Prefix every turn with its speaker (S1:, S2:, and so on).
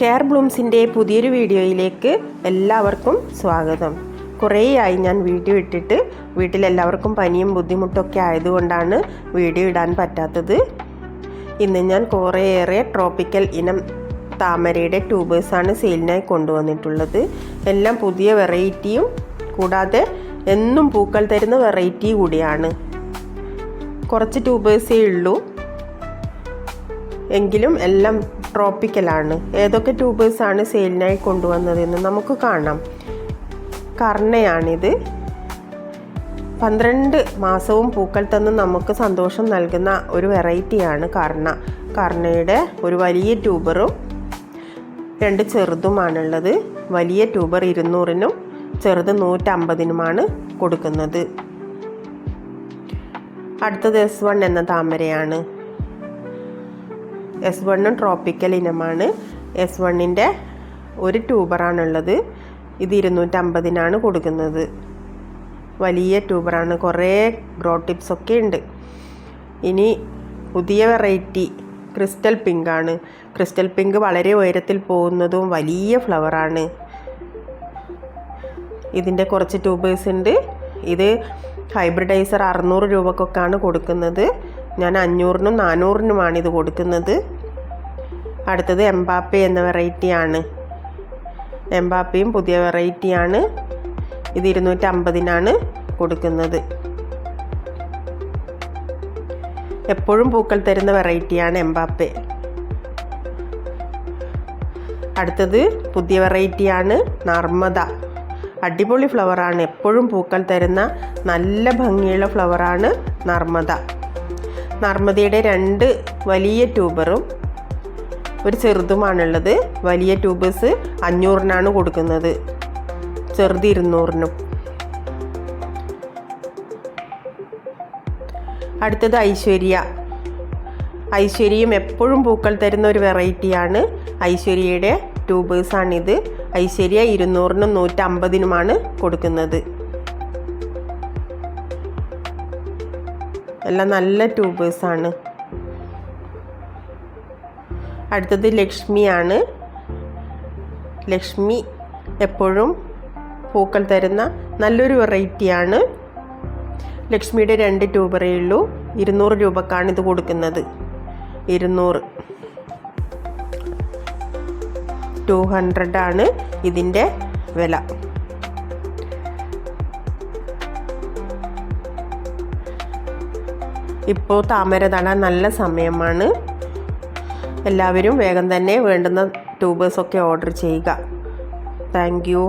S1: Care ബ്ലൂംസിൻ്റെ പുതിയൊരു വീഡിയോയിലേക്ക് എല്ലാവർക്കും സ്വാഗതം. കുറേയായി ഞാൻ വീഡിയോ ഇട്ടിട്ട് വീട്ടിലെല്ലാവർക്കും പനിയും ബുദ്ധിമുട്ടൊക്കെ ആയതുകൊണ്ടാണ് വീഡിയോ ഇടാൻ പറ്റാത്തത്. ഇന്ന് ഞാൻ കുറേയേറെ ട്രോപ്പിക്കൽ ഇനം താമരയുടെ ട്യൂബേഴ്സാണ് സെയിലിനായി കൊണ്ടുവന്നിട്ടുള്ളത്. എല്ലാം പുതിയ വെറൈറ്റിയും കൂടാതെ എന്നും പൂക്കൾ തരുന്ന വെറൈറ്റി കൂടിയാണ്. കുറച്ച് ട്യൂബേഴ്സേ ഉള്ളൂ, എങ്കിലും എല്ലാം ട്രോപ്പിക്കലാണ്. ഏതൊക്കെ ട്യൂബേഴ്സാണ് സെയിലിനായി കൊണ്ടുവന്നതെന്ന് നമുക്ക് കാണാം. കർണയാണിത്. 12 മാസവും പൂക്കൾ തന്ന് നമുക്ക് സന്തോഷം നൽകുന്ന ഒരു വെറൈറ്റിയാണ് കർണ. കർണയുടെ ഒരു വലിയ ട്യൂബറും 2 ചെറുതുമാണുള്ളത്. വലിയ ട്യൂബർ 200-നും ചെറുത് 150-നുമാണ് കൊടുക്കുന്നത്. അടുത്തത് S1 എന്ന താമരയാണ്. S1 ട്രോപ്പിക്കൽ ഇനമാണ്. S1-ൻ്റെ ഒരു ട്യൂബറാണുള്ളത്. ഇത് 250-നാണ് കൊടുക്കുന്നത്. വലിയ ട്യൂബറാണ്. കുറേ ഗ്രോ ടിപ്സൊക്കെ ഉണ്ട്. ഇനി പുതിയ വെറൈറ്റി ക്രിസ്റ്റൽ പിങ്ക് ആണ്. ക്രിസ്റ്റൽ പിങ്ക് വളരെ ഉയരത്തിൽ പോകുന്നതും വലിയ ഫ്ലവറാണ്. ഇതിൻ്റെ കുറച്ച് ട്യൂബേഴ്സ് ഉണ്ട്. ഇത് ഹൈബ്രിഡൈസർ 600 രൂപക്കൊക്കെയാണ് കൊടുക്കുന്നത്. ഞാൻ 500-നും 400-നുമാണ് ഇത് കൊടുക്കുന്നത്. അടുത്തത് എംബാപ്പെ എന്ന വെറൈറ്റിയാണ്. എംബാപ്പയും പുതിയ വെറൈറ്റിയാണ്. ഇത് 250-നാണ് കൊടുക്കുന്നത്. എപ്പോഴും പൂക്കൾ തരുന്ന വെറൈറ്റിയാണ് എംബാപ്പെ. അടുത്തത് പുതിയ വെറൈറ്റിയാണ് നർമ്മദ. അടിപൊളി ഫ്ലവറാണ്. എപ്പോഴും പൂക്കൾ തരുന്ന നല്ല ഭംഗിയുള്ള ഫ്ലവറാണ് നർമ്മദ. നർമ്മദയുടെ 2 വലിയ ട്യൂബറും ഒരു ചെറുതുമാണുള്ളത്. വലിയ ട്യൂബേഴ്സ് 500-നാണ് കൊടുക്കുന്നത്. ചെറുത് 200-നും. അടുത്തത് ഐശ്വര്യ. ഐശ്വര്യയും എപ്പോഴും പൂക്കൾ തരുന്ന ഒരു വെറൈറ്റിയാണ്. ഐശ്വര്യയുടെ ട്യൂബേഴ്സാണിത്. ഐശ്വര്യ 200-നും 150-നുമാണ് കൊടുക്കുന്നത്. എല്ലാം നല്ല ട്യൂബേഴ്സാണ്. അടുത്തത് ലക്ഷ്മിയാണ്. ലക്ഷ്മി എപ്പോഴും പൂക്കൾ തരുന്ന നല്ലൊരു വെറൈറ്റിയാണ്. ലക്ഷ്മിയുടെ 2 ട്യൂബറേ ഉള്ളൂ. 200 രൂപക്കാണ് ഇത് കൊടുക്കുന്നത്. 200. 200 ആണ് ഇതിൻ്റെ വില. ഇപ്പോൾ താമര നടാൻ നല്ല സമയമാണ്. എല്ലാവരും വേഗം തന്നെ വേണ്ടുന്ന ട്യൂബേഴ്സൊക്കെ ഓർഡർ ചെയ്യുക. Thank you.